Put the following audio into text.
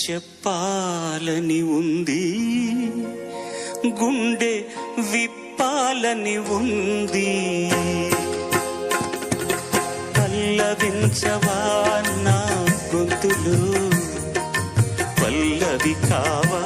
చెప్పాలని ఉంది, గుండె విప్పాలని ఉంది. పల్లవించవా నా గొంతులు, పల్లవి కావా